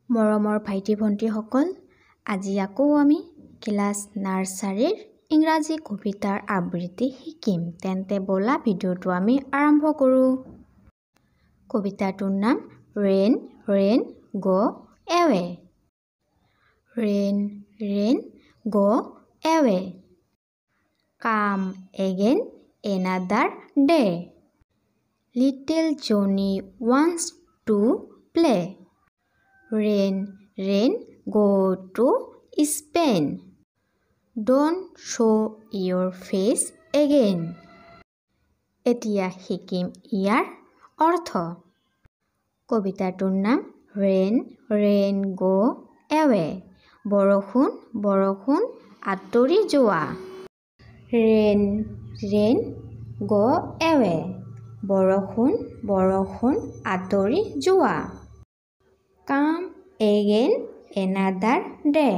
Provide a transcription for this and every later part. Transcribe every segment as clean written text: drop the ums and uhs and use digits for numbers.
মৰমৰ ভাইটি ভণ্টিসকল, আজি আকৌ আমি ক্লাছ নাৰ্চাৰীৰ ইংৰাজী কবিতাৰ আবৃত্তি শিকিম। তেন্তে বলা ভিডিঅ'টো আমি আৰম্ভ কৰোঁ। কবিতাটোৰ নাম rain rain go away. Rain rain go away, come again another day. Little Johnny wants to play. Rain, rain, go to Spain. Don't show your face again. এতিয়া শিকিম ইয়াৰ অৰ্থ। কবিতাটোৰ নাম ৰেইন ৰেইন গো এৱে, বৰষুণ বৰষুণ আঁতৰি যোৱা। Rain rain go away, বৰষুণ বৰষুণ আঁতৰি যোৱা। কাম এগেইন এনাদাৰ ডে,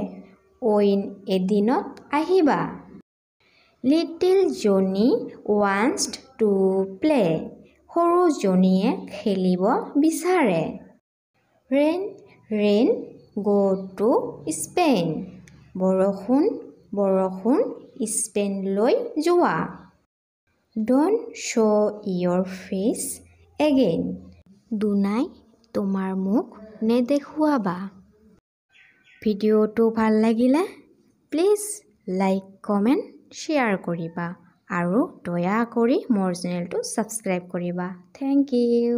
অইন এদিনত আহিবা। Little Johnny wants to play, সৰু জনীয়ে খেলিব বিচাৰে। Rain rain go to Spain, বৰষুণ বৰষুণ স্পেইনলৈ যোৱা। Don't show' your face again, দুনাই তোমাৰ মুখ নেদেখুৱাবা। ভিডিঅ'টো ভাল লাগিলে প্লিজ লাইক কমেণ্ট শ্বেয়াৰ কৰিবা আৰু দয়া কৰি মোৰ চেনেলটো ছাবস্ক্ৰাইব কৰিবা। Thank U.